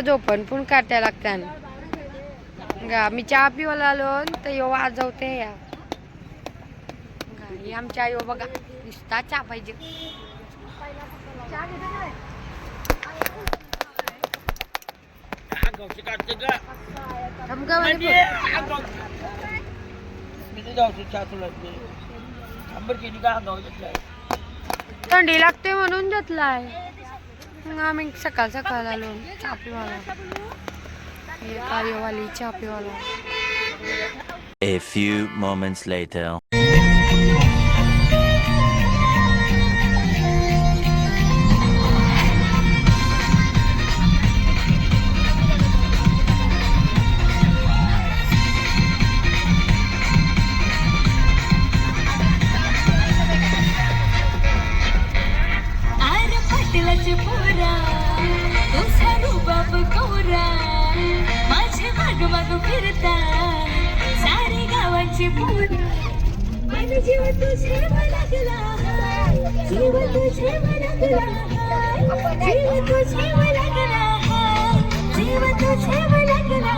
झोपण पण काट्या लागतात मी चहा पिवायला आलो तर यो वाजवते या आमच्या आई बघा नुसता चहा पाहिजे थंडी लागते म्हणून घेतलाय आम्ही सकाळ सकाळ आलो चहा पिवायला कार्यवाली चहा पिवायला A few moments later. फिरता सारी गावांची पूर माझा जीव तुझे लागला जीव तुझे लागला जीव तुझे लागला जीव तुझे लागला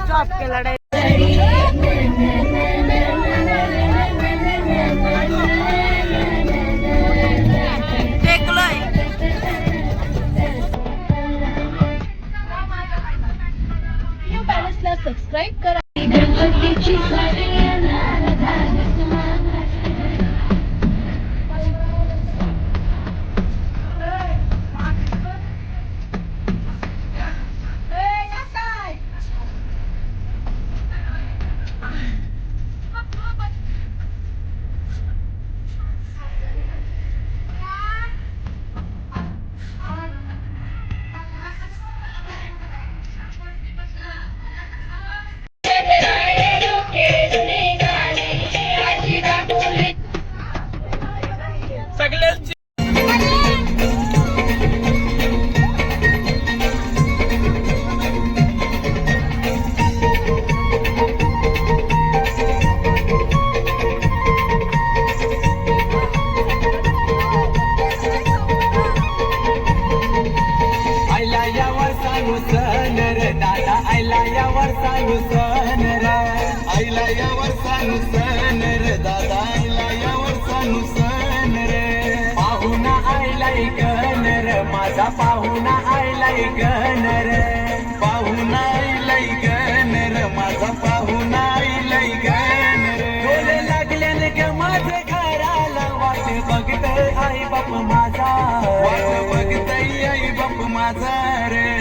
जॉब केला सबस्क्राईब करा माझा पाहुणा आयलाय गनर पाहुणा आयलाय गनर माझा पाहुणा आयलाय गनर डोले लागल्याने ग माझं घराला वाट बघतय आई बाप माझा वाट बघतय आई बाप माझा रे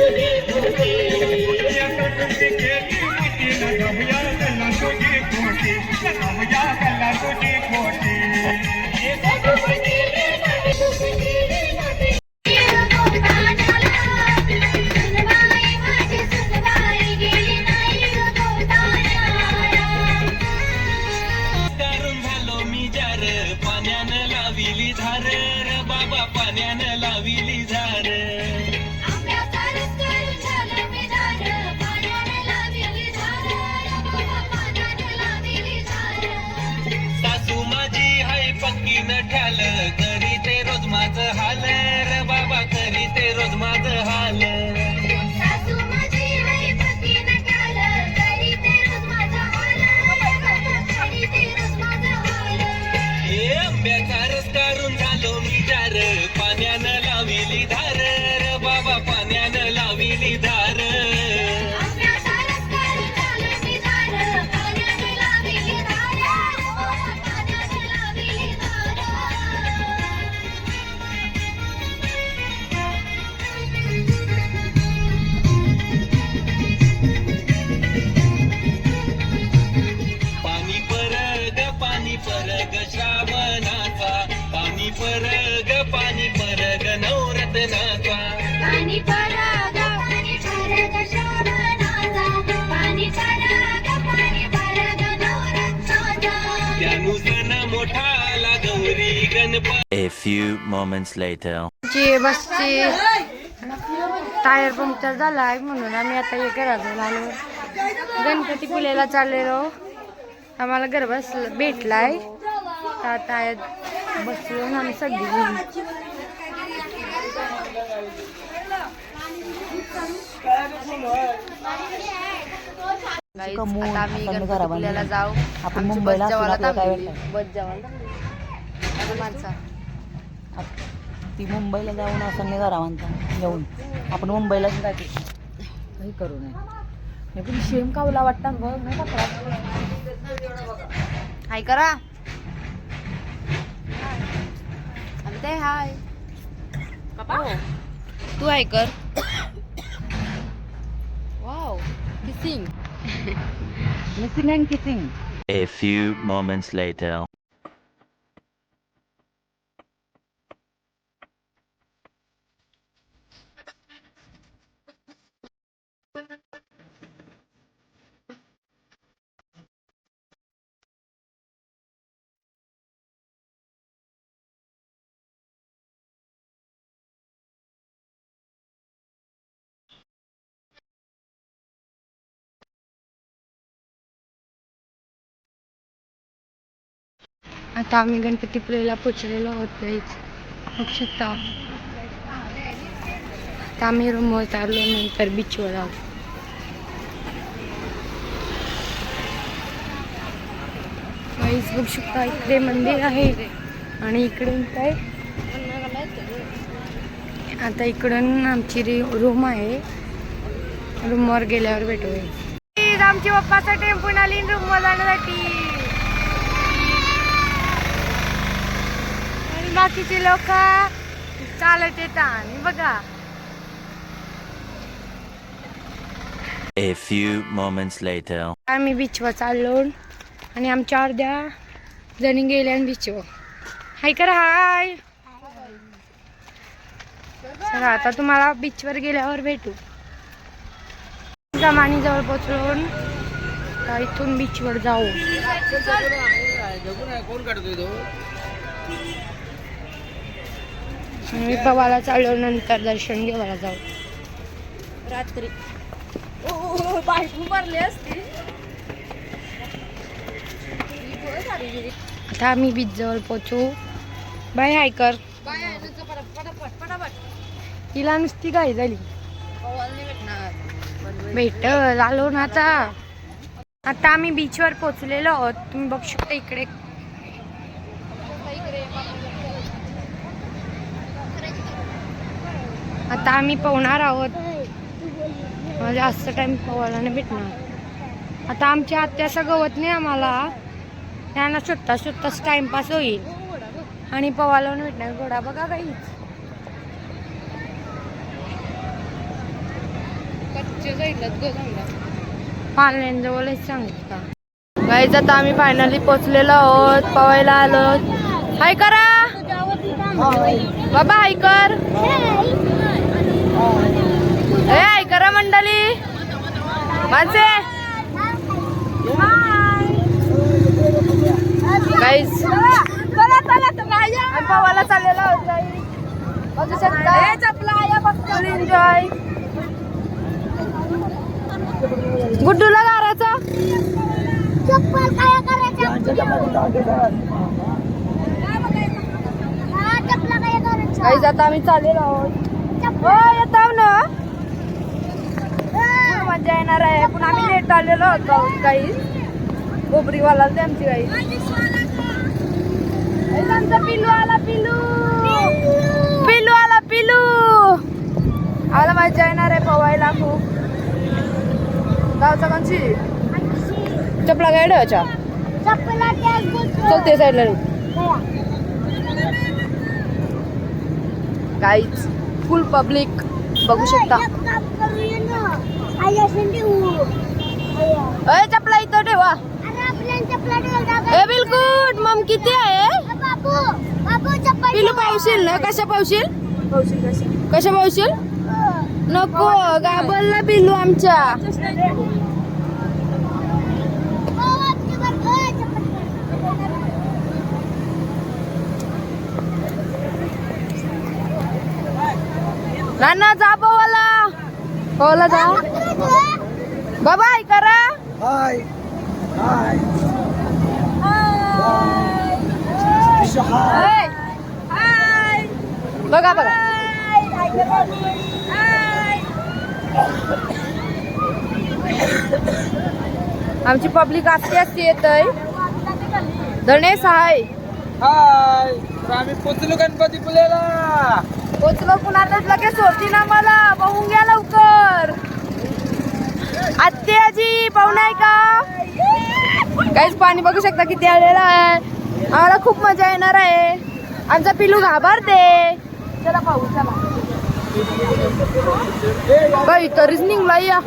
तुझी खोटी करून झालो मी जार पाण्यानं लाविली धार र बाबा पाण्यानं लाविली धार सासू माझी हाय पक्की न ठाल करी ते रोज माझं हाल र बाबा करी ते रोज माझं हाल आंब्याचा रस काढून झालो मी जार पाण्यानं लाविली धार र बाबा पाण्यानं लाविली धार पाणी परग श्रावणाचा पाणी परग नवरत्नाचा पाणी पराग श्रावणाचा पाणी पराग नवरत्नाचा त्यानु सण मोठा आला Gauri Ganpati A few moments later. जी बसची टायर पंक्चर झालाय म्हणून आम्ही आता हे घरात आलो. गणपती पुलेला चाललेलो. आम्हाला घर भेटलाय. टायर बसलो आम्ही सगळी आता आम्ही गणपती पुलेला जाऊ. आपण मुंबईला बस जेवायला माणसा ती मुंबईला जाऊन असं नाही करा म्हणता येऊन आपण मुंबईलाच जाते काही करू नये पण शेम कावला वाटतं बघ नाही का हाय करा ते हाय तू हाय कर wow kissing missing and kissing A few moments later. आता आम्ही गणपतीपुळेला पोचलेलो आहोत बघू शकता. आता आम्ही रूमवर चाललो नंतर बीचवर आहोत. गाईज बघू शकता इकडे मंदिर आहे आणि इकडून काय आता इकडून आमची रूम आहे. रूमवर गेल्यावर भेटूया. आमची पप्पाचा टेम्पो आली रूमवर जाण्यासाठी. बाकीचे लोक चालत येतात आणि बघा. A few moments later. आम्ही बीचवर चाललो आणि आमच्या अर्ध्या जणी गेल्या बीचवर. हाय करा हाय. चला आता तुम्हाला बीचवर गेल्यावर भेटू. जमानी जवळ पोचलो. इथून बीचवर जाऊ. मी पवाला चाललो नंतर दर्शन घ्यायला जाऊ. रात्री बायको मारली असती. आता आम्ही बीच जवळ पोचू. बाय हाय कर. तिला नुसती काय झाली भेटल आलो ना. आता आम्ही बीचवर पोचलेलो आहोत. तुम्ही बघू शकता इकडे आता आम्ही पोहणार आहोत. जास्त टाइम पोहायला नाही भेटणार. आता आमच्या आत्याचं गवत नाही आम्हाला. त्यांना स्वतःच टाइमपास होईल आणि पोहायला नाही भेटणार. घोडा बघा काहीच पाण्याजवळच सांगितलं गाईज. आता आम्ही फायनली पोचलेलो आहोत, पवायला आलो. हाय करा बाबा, हाय कर. हाय करा मंडळी माणसे. गाईज पवायला चाललेलो आहोत गाईज. बघू शकता एन्जॉय. गुड्डूला गाराचा गाईज. आता आम्ही चाललेलो आहोत. येताव ना, मजा येणार आहे. पण आम्ही लेट आलेलो होतो गाईज. गोबरीवाला आमची गाईज. आमचा पिल्लू आला, पिल्लू पिल्लू आला, पिल्लू आला. मजा येणार आहे पवायला खूप. गावचा कोणची चपला गायड अच्छा चलते साईडला गाईज. फुल पब्लिक बघू शकता. अय चपला इथं ठेवा. ए बिलकुल मम किती आहे पिलू? पावशील ना? कशा पावशील? कशा पावशील? नको गाबलला पिल्लू आमच्या. नाना जा पोवाला, पोवाला जा बाबा. हाय करा. हाय हाय हाय बघा बघा. आमची पब्लिक असते असते येत आहे. गणेश हाय हाय. तर आम्ही पोचलो गणपतीपुळ्याला. पोचलो. कुणालाच लगेच होती ना मला. बघून घ्या लवकर. आत्याजी पाहुण आहे का? काहीच पाणी बघू शकता किती आलेलं आहे. आम्हाला खूप मजा येणार आहे. आमचा पिलू घाबरते. चला पाहू चला. काही तरीच निघला या.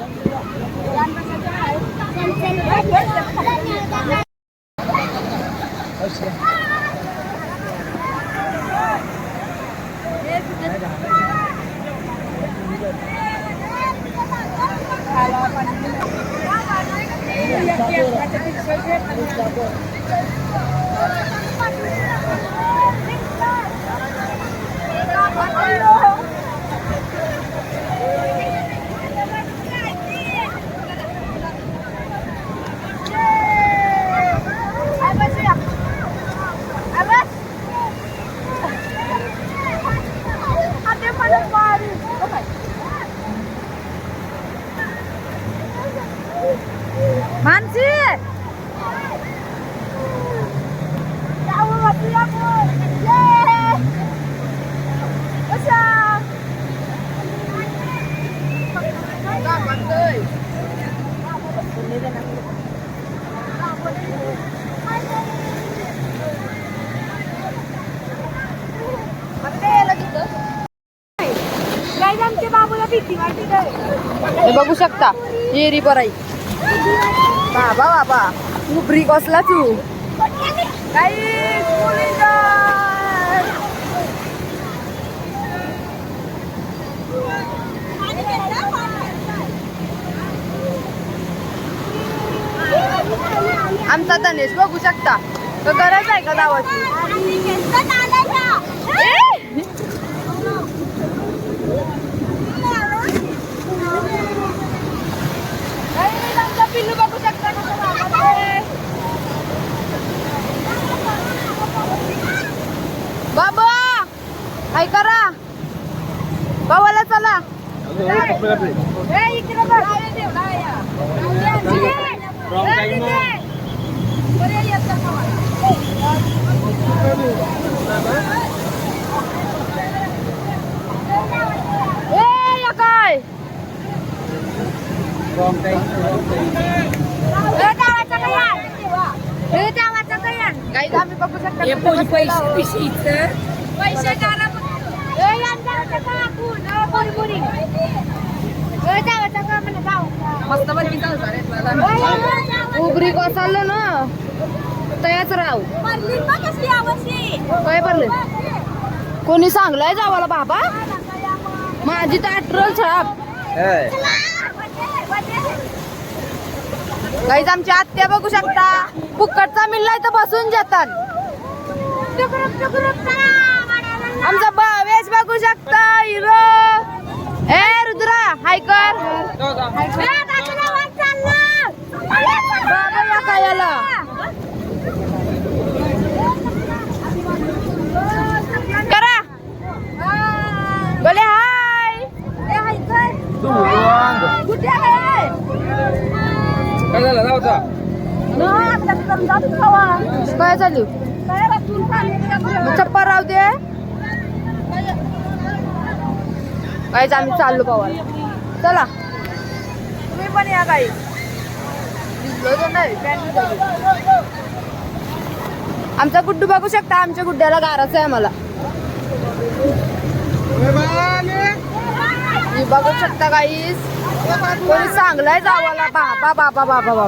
मानसी बघू शकता. येरी बराई बाबा बाबा उबरी कसला तू आमचा तनेश बघू शकता. गरज आहे का गावाची? पिल्लू बघू शकता बाबा. हाय करा बाबाला. चला काय गाईज आम्ही बघू शकता. पैसे जावाचा का म्हणा. मस्त बनली उबरी कोसळलं ना तयाच राहू काय भरले कोणी सांगलाय जावाला बाबा माझी तर अट्रल छाप काहीच आमची आत्या बघू शकता फुकटचा मिळलाय तर बसून जातात आमचा वेश बघू शकता हिरो ए रुद्रा हाय कर बाबा काय आला करा बोले हाय कुठे आहे काय चालू चप्पा राहू दे काहीच आम्ही चाललो पवायला चला तुम्ही पण या काही आमचा गुड्डू बघू शकता आमच्या गुड्ड्याला गाराचं आहे आम्हाला बघू शकता काहीच कोणी चांगलाय जावाला बाबा बाबा बाबा बाबा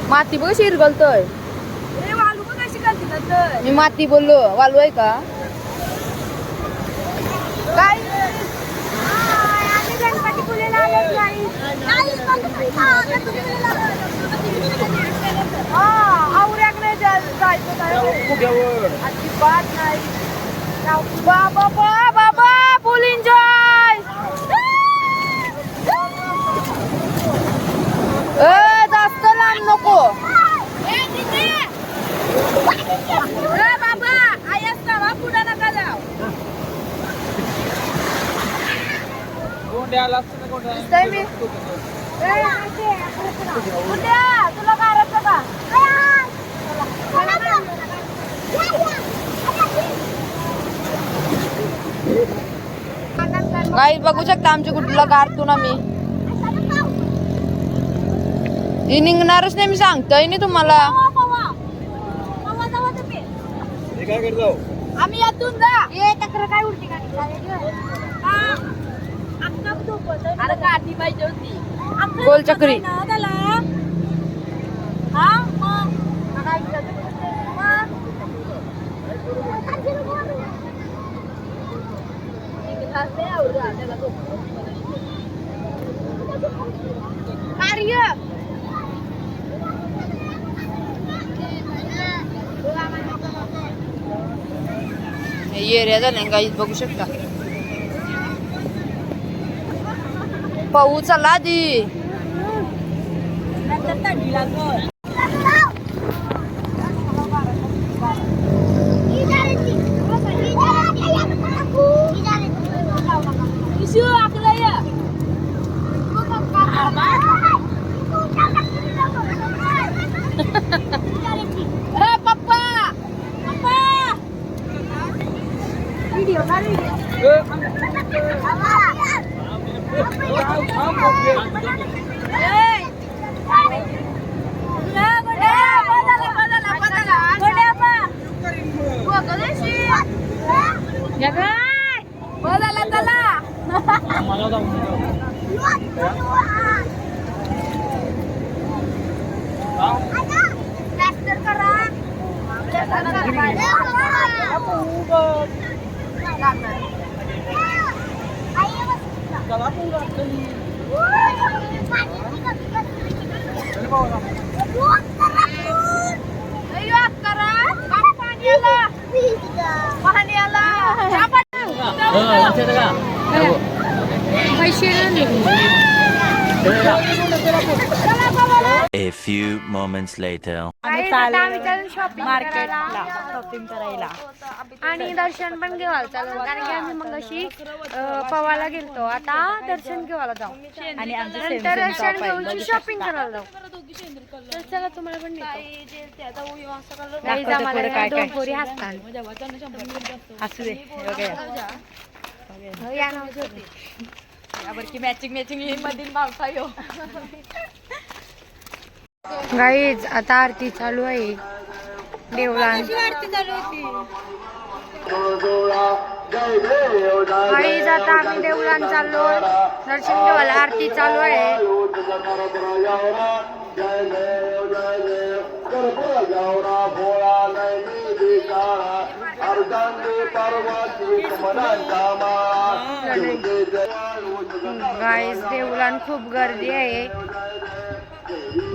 माती बघ शिरगलतोय मी माती बोललो वालू आहे का काय आवऱ्याक नाही जायचं अजिबात नाही बाबा बाबा फुल एन्जॉय जास्त लांब नको बाबा आयस का पुढे नका जाऊ दिसतंय मी तुला मारायचं का गाई बघू शकता आमच्या कुठला गारतून आम्ही ही निघणारच नाही मी सांगतोय नाही तुम्हाला आम्ही यातून जा ये तक्र काय उलटी अरे गाठी पाहिजे होती गोल चक्री कार्य एरिया झाला काहीच बघू शकता पाऊस आला आधी A few moments later. मार्केटला शॉपिंग करायला आणि दर्शन पण घेवायला चालू कारण की आम्ही मग अशी पवायला गेलतो आता दर्शन घेवायला जाऊ आणि नंतर दर्शन घेऊन शॉपिंग करायला जाऊ तर चला तुम्हाला पण नाही दोन पोरी हसतात असू दे या नावाची होती मॅचिंग मधील मावसा यो गाईज आता आरती चालू आहे देवळान आणि आता आम्ही देवळान चाललो दर्शन घेवायला. आरती चालू आहे. गाईस देवळान खूप गर्दी आहे.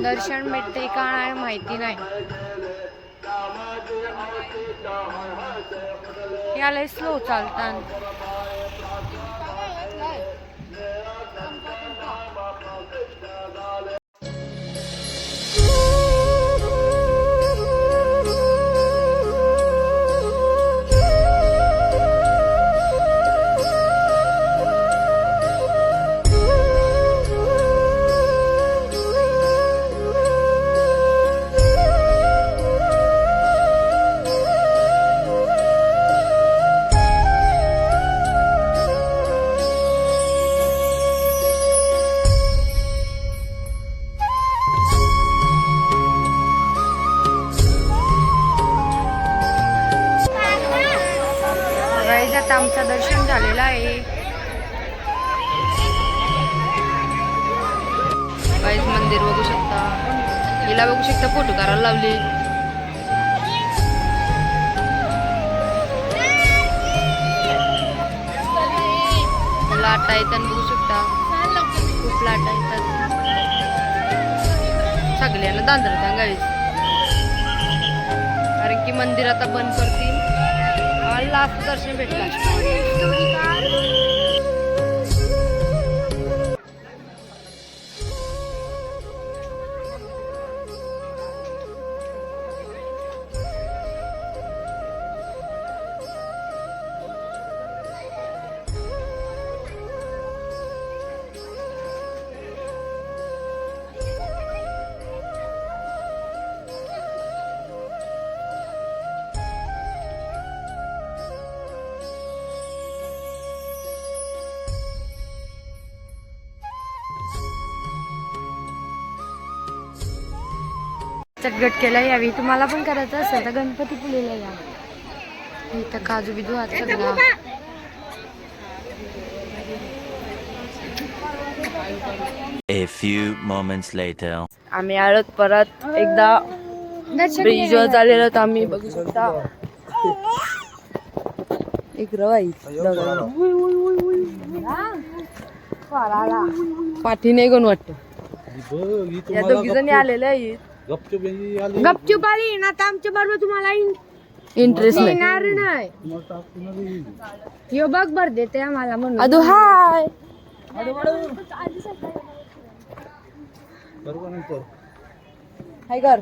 दर्शन भेटते का नाही माहिती नाही. याला स्लो चालतात. आता आमचं दर्शन झालेलं आहे. गाईस मंदिर बघू शकता. हिला बघू शकता फोटो काढायला लावले. लाटा येतात बघू शकता. खूप लाटा येतात. सगळ्यांना दांदरता गाईस कारण की मंदिर आता बंद करतील. लास्ट दर्शन भेटला. चटगट केला यावी. तुम्हाला पण करायचं असेल तर गणपतीपुळेला या. इथं काजू बिजू आज सगळा. A few moments later. आम्ही आलोत परत एकदा ब्रिजवर झालेलो तर आम्ही बघू शकता. एक रवाई पाठी नाही कोण वाटत. या दोघी जणी आलेल्या आहेत. गपचूप आली ना तर आमच्या बरोबर तुम्हाला इंटरेस्ट नाही. येणार नाही. यो बघ बर देते आम्हाला म्हणून. अदू हाय हाय कर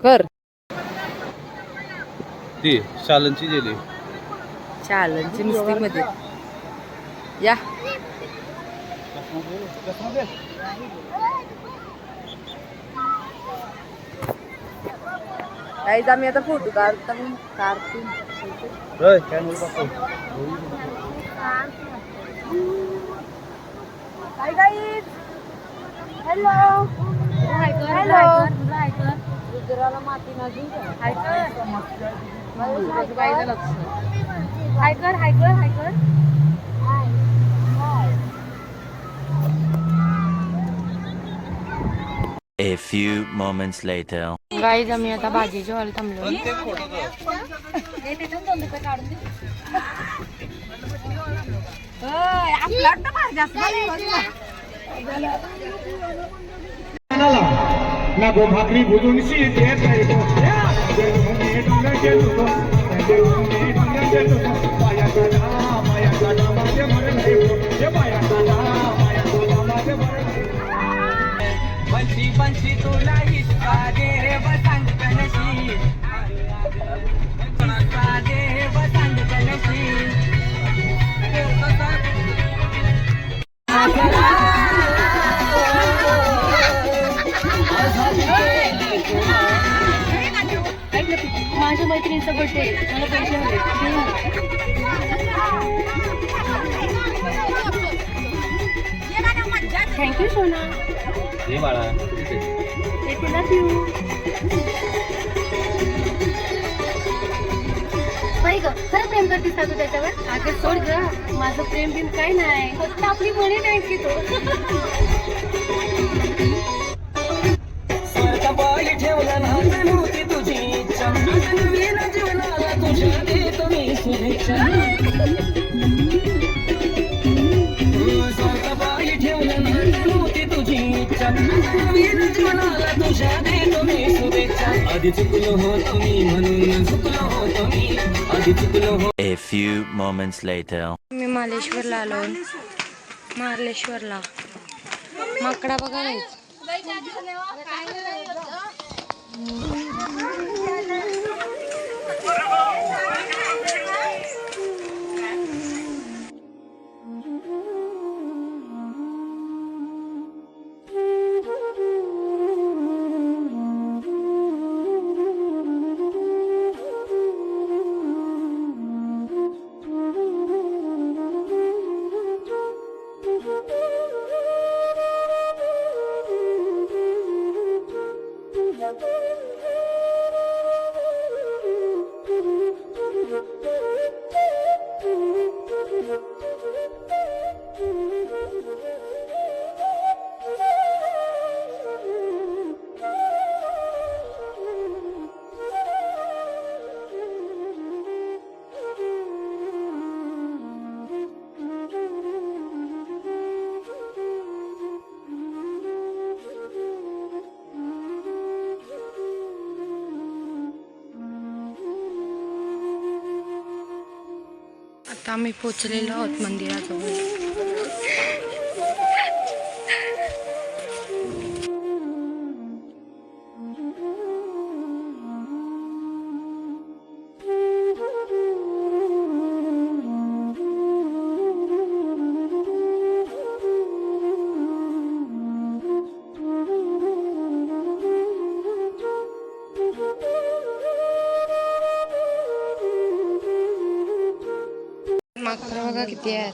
कर ती शालनची गेली. चालनची नुसती मध्ये या. गाईज आम्ही आता फोटो काढतो. Hi guys. Hello hello. गुजराला माती नदी. हाय कर हाय कर हाय कर हाय कर. A few moments later. Guys आम्ही आता भाजी जेवायला थांबलो. नागो भाकरी भुजून देत बंशी बंशी तुला इतका दे रे बसंत कनशी. दे रे बसंत कनशी. माझ्या मैत्रिणीचा बर्थडे मला पैसे हवे. थँक्यू सोना. हे बाळा बाई ग खरं प्रेम करतेस का तू त्याच्यावर? अगं सोड ग, माझं प्रेम बिम काय नाही, फक्त आपली म्हणी नाही की तो. स्वार्थापायी ठेवला नात नव्हती तुझी इच्छा नवीन जीवनाला तुझ्या देतो मी शुभेच्छा स्वार्थापायी ठेवला नात नव्हती तुझी इच्छा नवीन जीवनाला तुझ्या देतो मी शुभेच्छा आधी चुकलो होतो मी म्हणून चुकलो होतो मी आधी चुकलो हो. A few moments later. मी मार्लेश्वरला आलो. मार्लेश्वरला माकडा बघायला जायचं. आता आम्ही पोचलेलो आहोत मंदिराजवळ. माकडं बघा किती आहेत.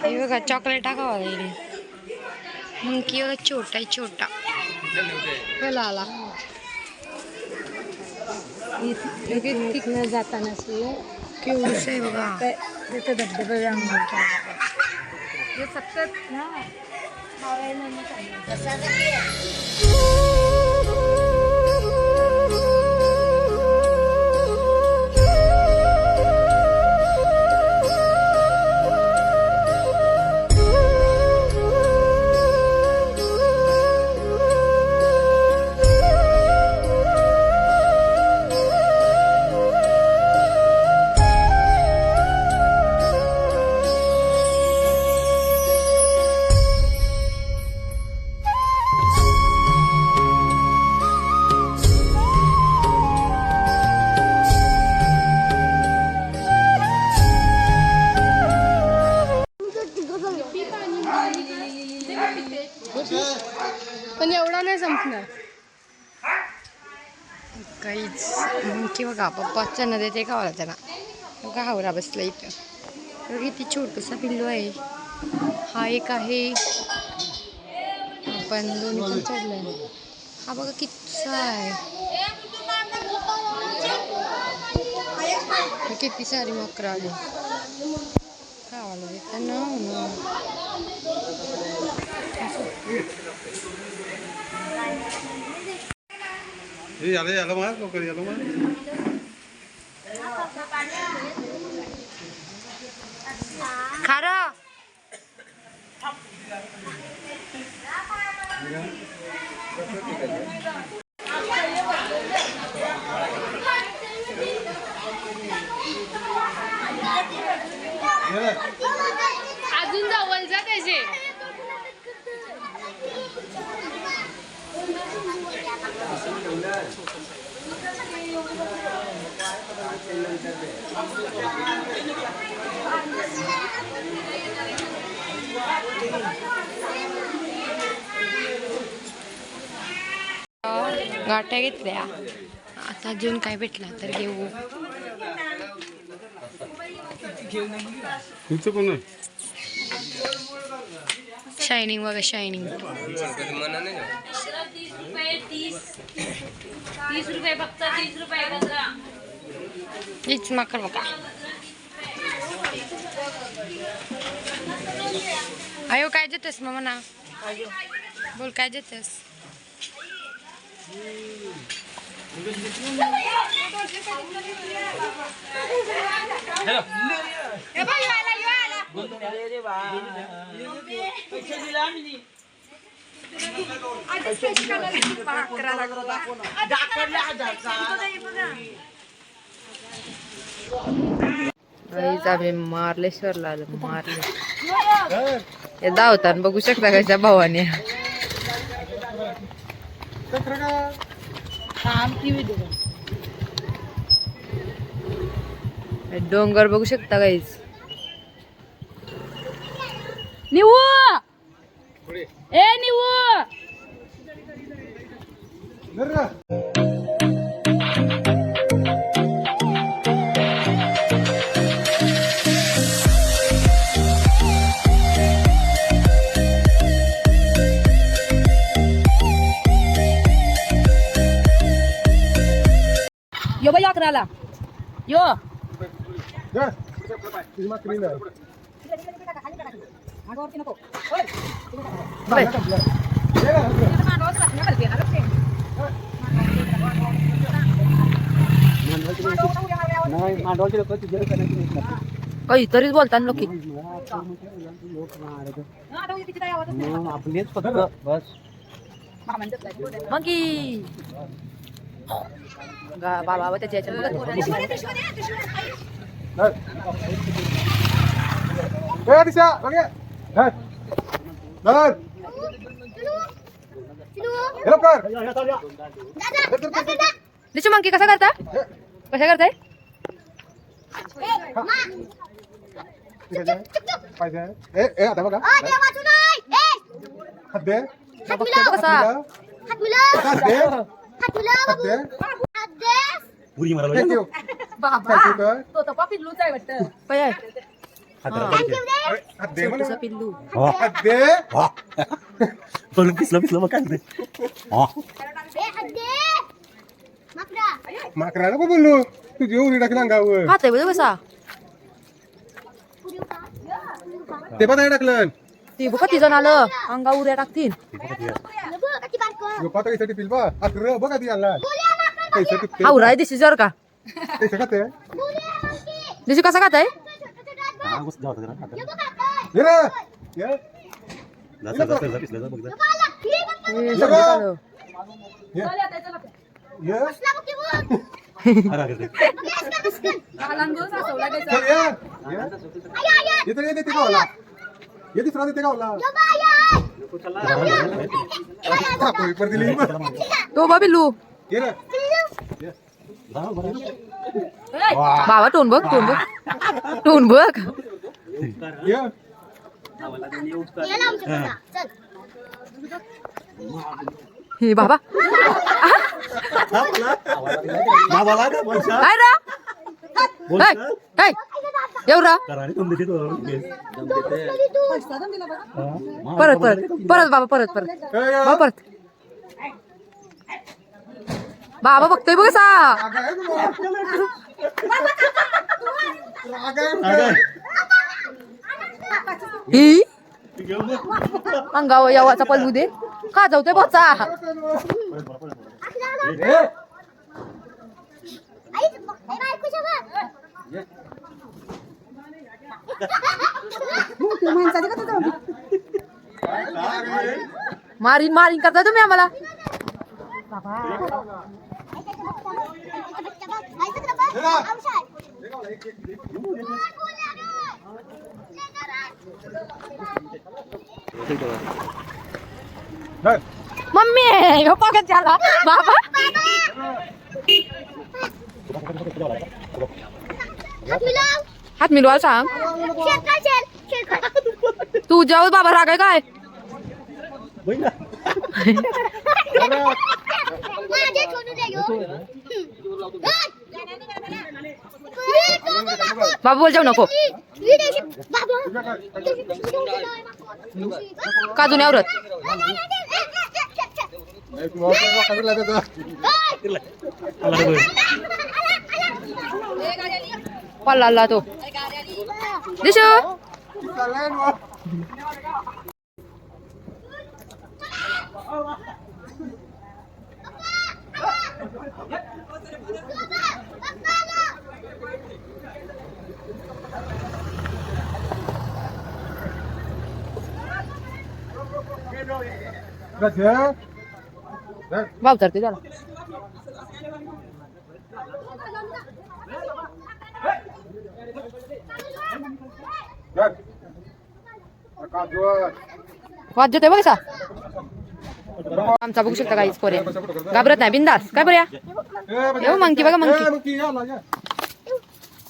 हे बघा चॉकलेट खावा गेली. मंकी बघा छोटा आहे छोटा. पहिला आला तिथनं जाताना केवढंच आहे बघा. तिथे धबधबा सतत पण एवढा नाही संपणार काहीच. की बघा पप्पाच्या नदीत ते खावला त्याला बघा हावरा बसला इथं. बघा किती छोटूसा पिल्लू आहे. हा एक आहे. आपण दोन्ही पण चढलाय. हा बघा कितीसा आहे. किती सारी मकरा आली खावायला देताना. याला मार लवकर याला मार. खारा अजून जवळ जा त्याचे. गाठ्या घेतल्या. आता अजून काय भेटला तर घेऊ. तुमचं कोण आहे? शायनिंग बघा शायनिंग. 30 रुपये फक्त 30 रुपये गजरा. हीच माकर बघा. अयो काय देतेस मग म्हणा. बोल काय देतेस. आम्ही मार्लेश्वरला आलो. मार्ले धावताना बघू शकता कशा भावाने. डोंगर बघू शकता गाईज. निवू ए निवू. यो बाई अकराला यो. काहीतरीच बोलतात लोक. आपलेच फक्त बस. मग की बाबा त्याच्या निशू मंकी कसा करता. कशा करताय. कसा पिल्लूच आहे वाटतं. पिल्लू माकरा नको बोलू. तुझी उरी टाकला अंगावर. खाते बघ कसा. ते पण नाही टाकलं. ती बघ किती जण आलं अंगा उड्या टाकतील. पैसा टिपिल बा. अकरा बघा ती आला. पैसा टिपते. हावराय दिशी जर का. पैसा खाते. दिशी कसा खाताय. ये रे. ये. ये. ये दुसरा देते गावला. तो बा पिल्लू. बाबा टोन बघ टोन बघ टोन बघ. हे बाबा काय रा एवढा परत परत परत बाबा परत परत बाबा परत. बाबा बघतोय बघ कसा. ही अंगावर यावाचा पलू दे का जाऊते बचा. मारीन मारीन करता तुम्ही आम्हाला. मम्मी हो पकड झाला बाबा. हात मिलवाल सांग. तू जाऊ बाबा रागाय काय. बाबा बोल जाऊ नको. काजून आवरत पल्ला तो दिशू भाव चढते त्याला वाद देतोय बघ आमचा बघू शकता काहीच पोरे घाबरत नाही बिंदास काय बऱ्या येऊ मंकी बघा मंकी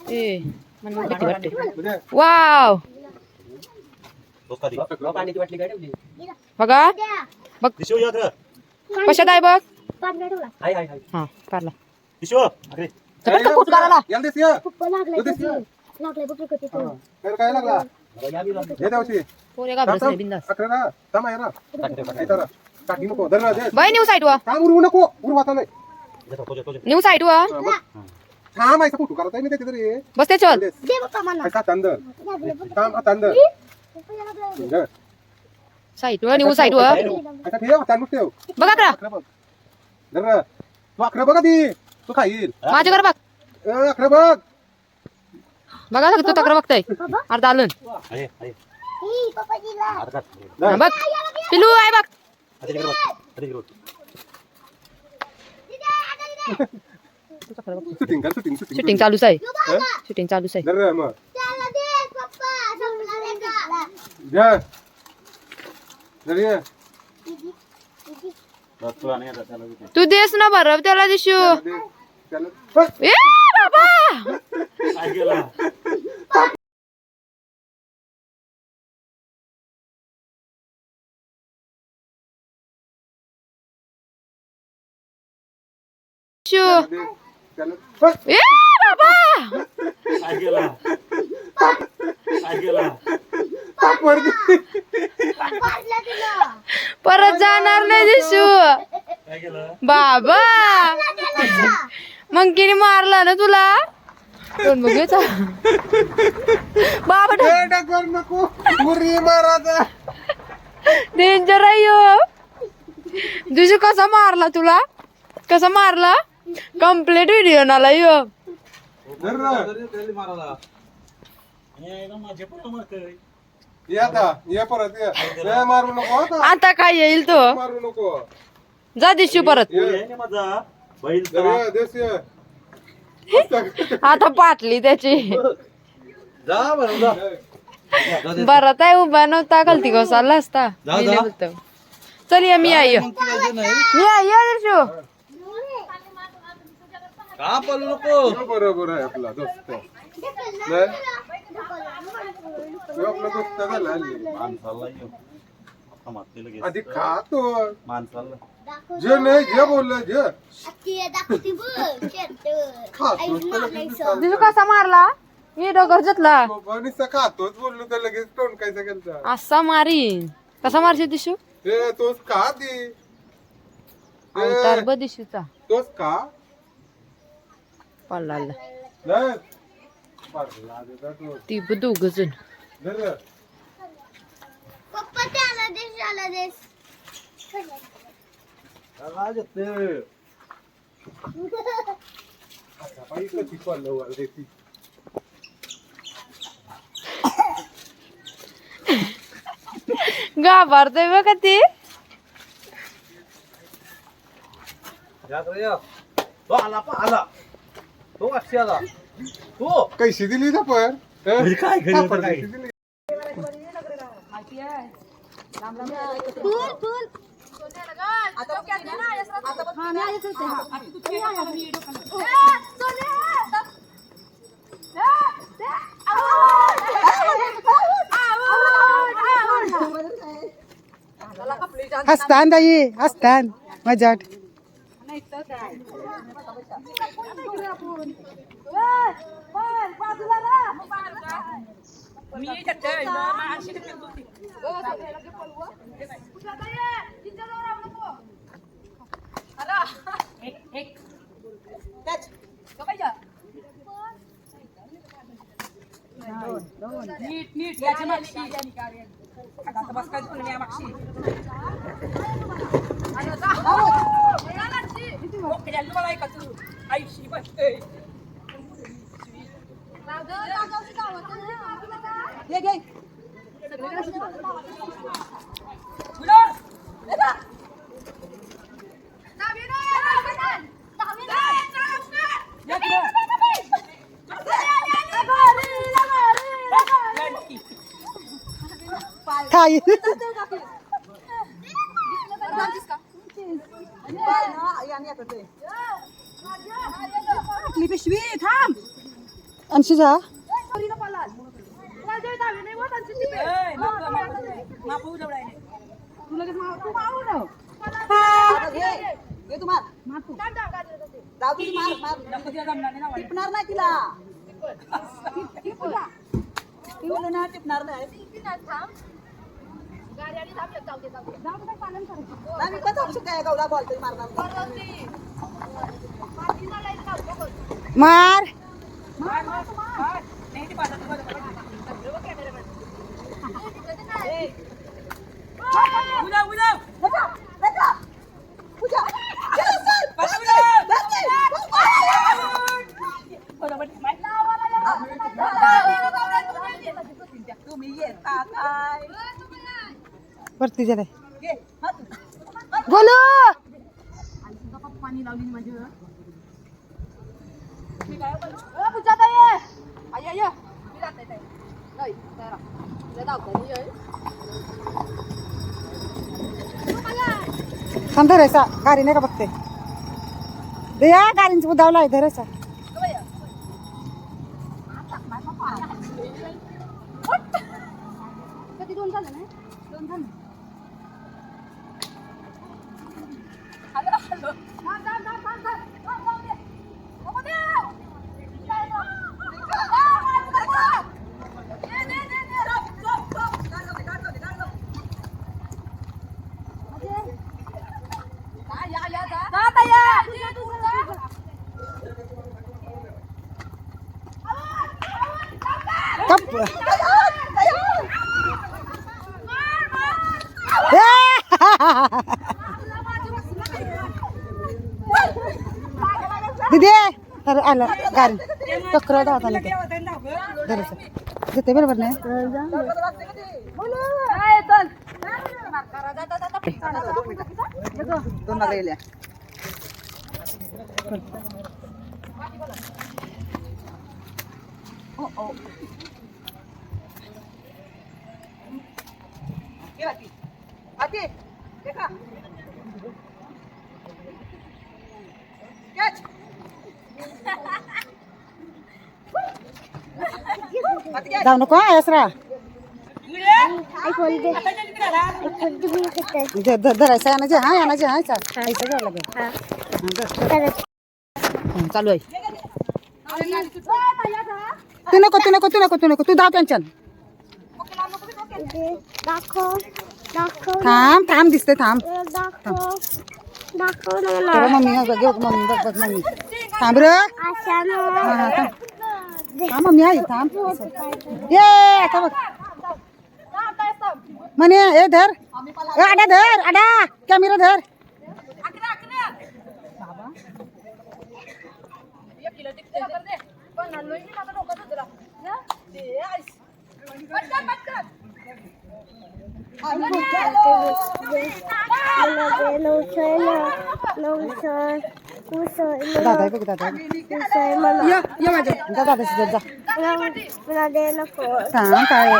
ए मला भीती वाटते वाव बघा बघ कशात आहे बघ हा कारला पोरे घाबरत नाही बिंदास बाय न्यू साईड वा न्यू साईड वा बस ते चल साईड वा न्यू साईड वा बघा अकरा बघा ती तू खाईल माझ्याकडे बघ अकरा बघ बघा तू तक्र बघताय अर्धा आलं बघ पिलू आहे बघ शूटिंग चालूच आहे शूटिंग चालूच आहे तू देस ना बरं त्याला दिशू ए बाबा ए बाबा परत जाणार नाही दिसू बाबा मंकीने मारला ना तुला कोण बघायचा बाबा डेंजर आहे दिसू कसा मारला तुला कसा मारला कम्प्लीट व्हिडिओ नाला यो आता काय येईल तो मारू नको जा दिसू परत आता पाटली त्याची बरं आहे उभा नव्हता गलती घोसाला असता चल ये मी आई दिसू का पळू नको बरोबर आहे आपला दोस्त आपला दोस्त झाला आधी खातो माणसाला जे नाही जे बोललं जे दिसू कसा मारला मी डोगर जतला खातोच बोललो तर लगेच टोनकायचा गेलता असा मारीन कसा मारशील दिसू ते तोच खा ती अवतार ब दिसूचा तोच खा पल्ला नाही पाडला देता तो ती दोघ जण धर पप्पा त्याला देश आला देश राज ते बाई कशी पडलं देती घाबरतोय बघ ती तो आला आला तो अक्षय आला तो कैशी दिली ना पण काय कैशी दिली फुल फुल हस्तान दाई हस्तान मजाट खाई पिशवी थांब अंशुजा टिपणार नाही तिला टिपणार नाही गौरा बोलतोय मारणार मार तुम्ही येता काय वरती गेले बोलू पाणी लावली माझी थांब धरायचा गाडी नाही का बघते दया गाडींचा उदावला धरायचा कप दीदी तर आलं गाडी चक्र धावताना धरायचं देते बरोबर नाही दोन मागे गेल्या जाऊ नको यसरा धरायचं यानाचे हा यानाचे हा ऐसा घ्यावं लागेल चालू आहे तू नको तू नको तू नको तू नको तू धाव त्यांच्या थांब थांब दिसते थांब मम्मी घेऊ मम्मी बघ बघ मम्मी थांब रे थांब मम्मी आई थांब ये आता बघ म्हणे ए धर ए आडा धर आडा कॅमेरा धर दादा बघ दादा ये माझ्या दादाशी जा थांब काय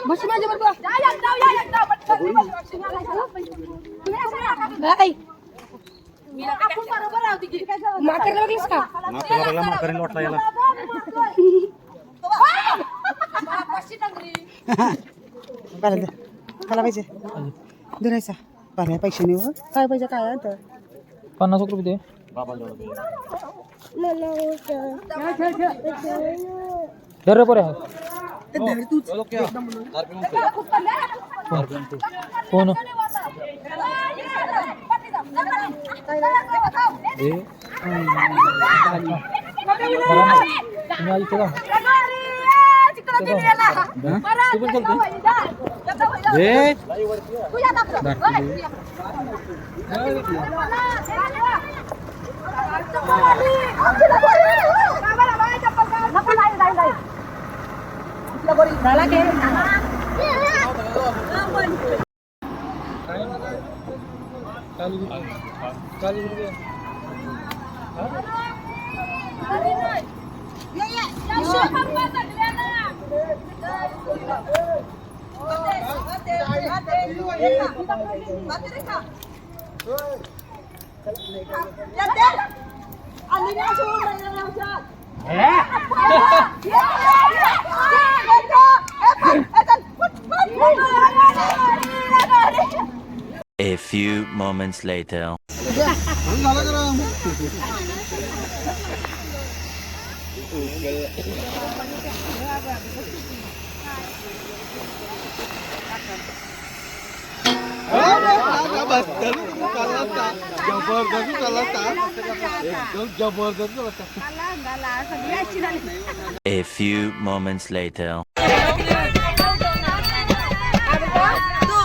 बस माझ्या बरोबर खाला पाहिजे धरायचा बऱ्या पैसे नाही काय पाहिजे काय तर 50 रुपये दे. धर रे बरं. कोण A few moments later. A few moments later.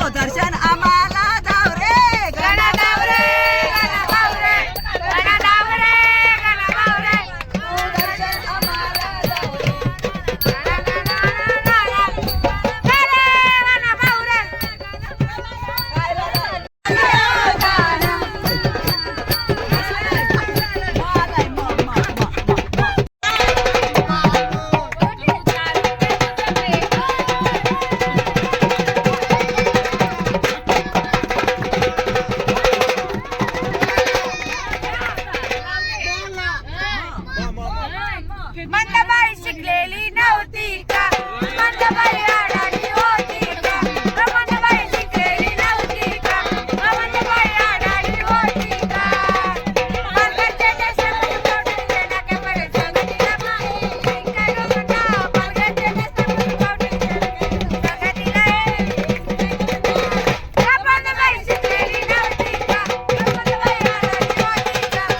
दर्शन आम्हाला धाव रे गणा धाव रे गणा धाव रे गणा धाव रे गणा धाव रे दर्शन आम्हाला धाव रे गणा धाव रे मंदबाई शिकलेली नव्हती का मंदबाई आडाणी होती का मंदबाई शिकलेली नव्हती का मंदबाई आडाणी होती का पालकांच्या देशामध्ये पावडर देण्या के बरे संगतीला माई काय गमता पालकांच्या देशामध्ये पावडर देण्या संगतीला मंदबाई शिकलेली नव्हती का मंदबाई आडाणी होती का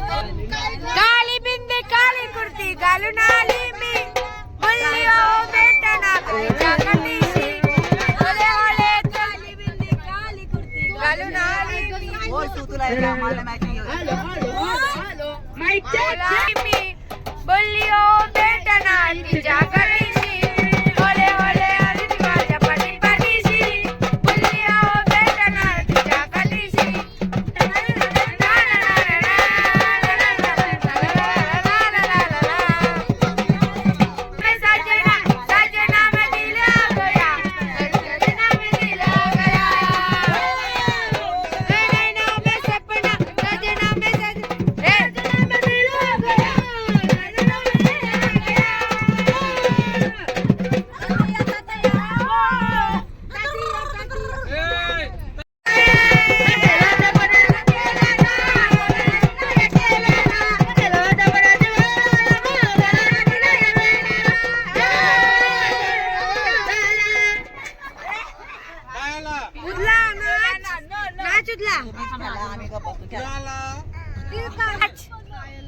काली बिंदी काली कुर्ती घालून आली मी बोलली ओ भेटना तुझ्या कधीशी ओले ओले काली बिंदी काली कुर्ती घालून आली मी बोलली ओ भेटना तुझ्या कधीशी ओले ओले आली माझ्या पाठीशी बोलली ओ भेटना तुझ्या कधीशी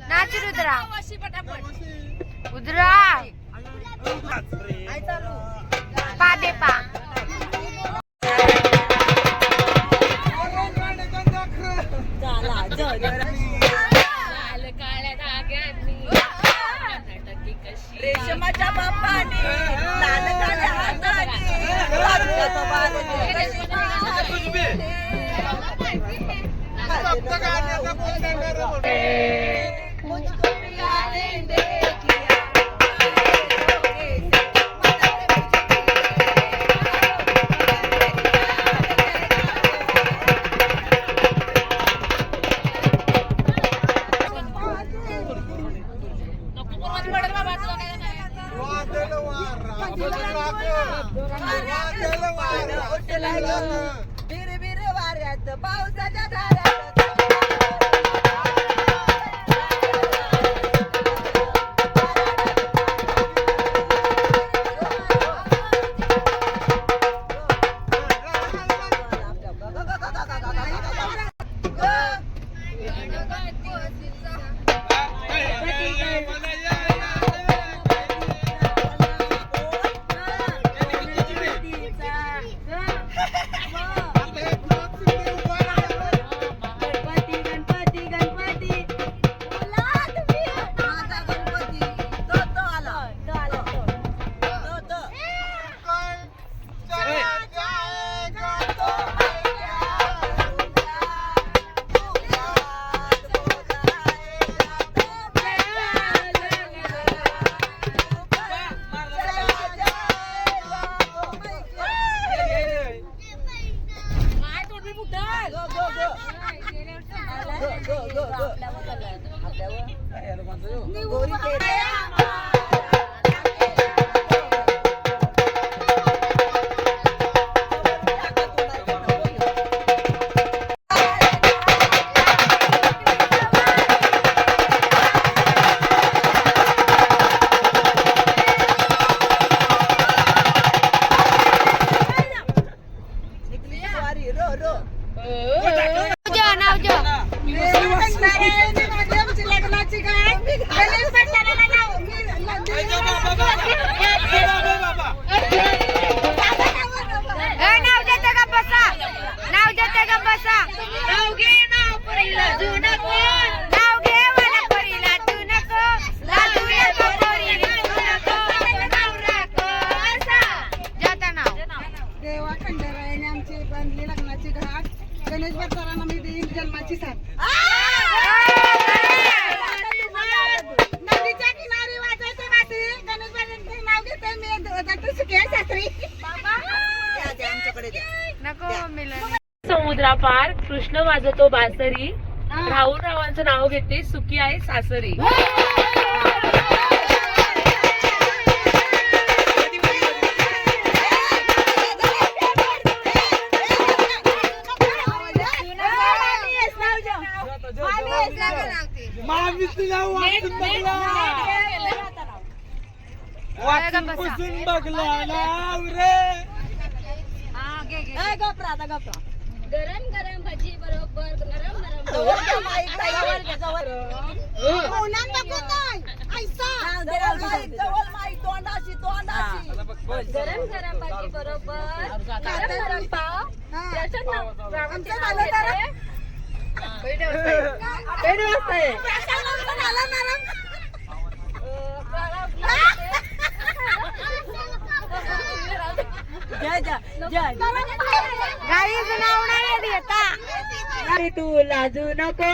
नाच रुद्रा उद्रा पा दे पा काळ्या धागे बिर बिर वाऱ्यात पावसाच्या धाऱ्यात गणेश भट्टारांना मी देईन जन्माची साथ. नदीच्या किनारी वाजायचे वाटी गणेश भट्टारांचे नाव घेते मी दत्त सुखे शास्त्री. नको मिलन. समुद्रापार कृष्ण वाजवतो बासरी, राहुल रावांचं नाव घेते सुखी आहे सासरी. गरम गरम भजी बरोबर नरम नरम गरम गरम भजी बरोबर नरम नरम पाव त्याच्यात गाईचं नाव नाही देता. तू लाजू नको.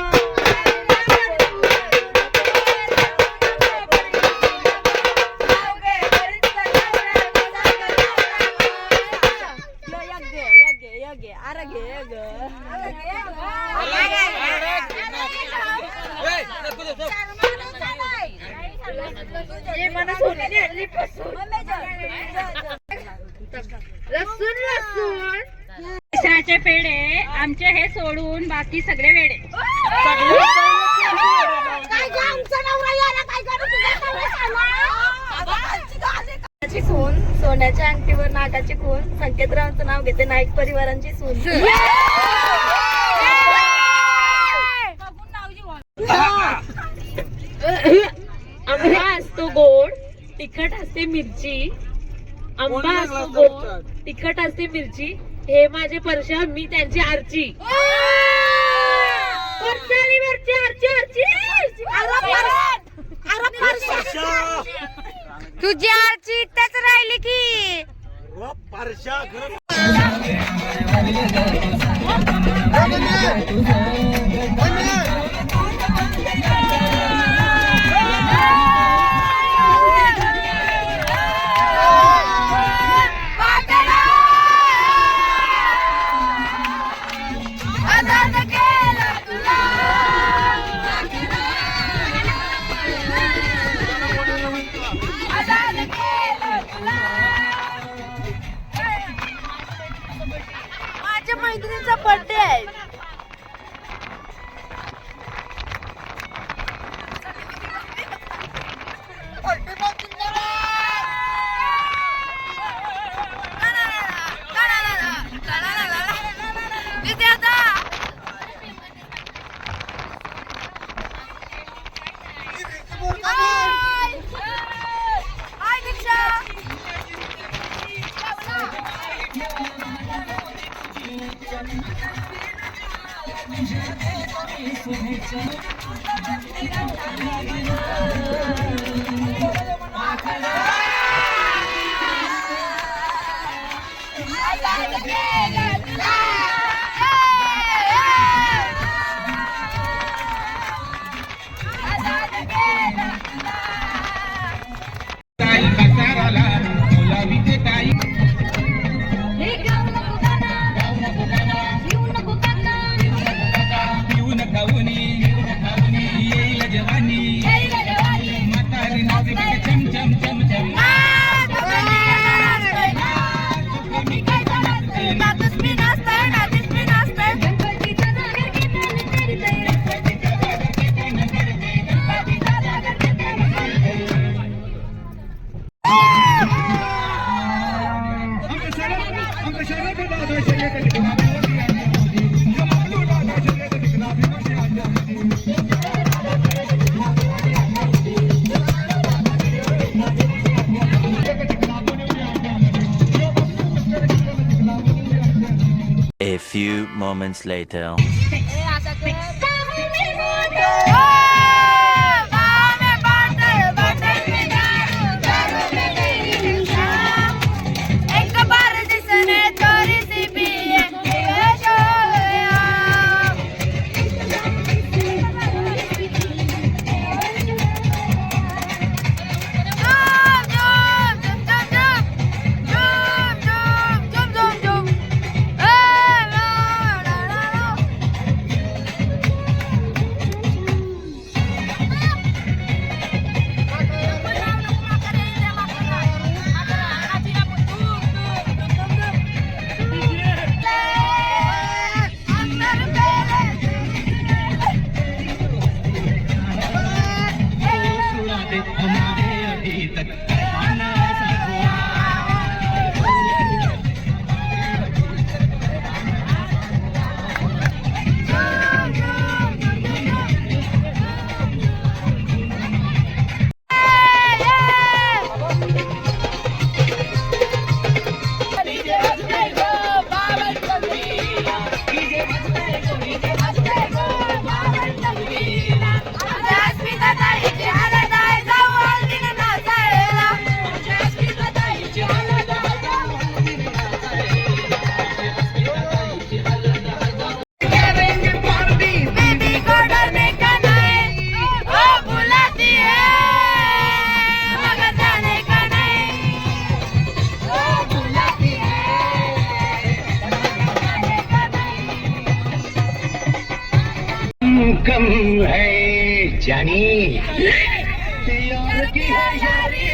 लसूण लसूण पैशाचे पेढे आमचे हे सोडून बाकी सगळे वेडे. खून सोन्याच्या अंगठीवर नागाची खून संकेतरावांचं नाव घेते नाईक परिवारांची सून. आंबा असतो गोड तिखट असते मिरची. आंबा असतो गोड तिखट असते मिरची. हे माझे परशा मी त्यांची आरची. परसाली मिरची आरची आरची. तुझी आरची इथंच राहिली की. मैत्रिणीचा बर्थडे आहे. ताई कसाराला गुलाबी ते ताई पिऊन खाऊनी येईल जवानी म्हातारी नाचे बघ चम चम चम चम A few moments later. कम है जानी यार की है यारी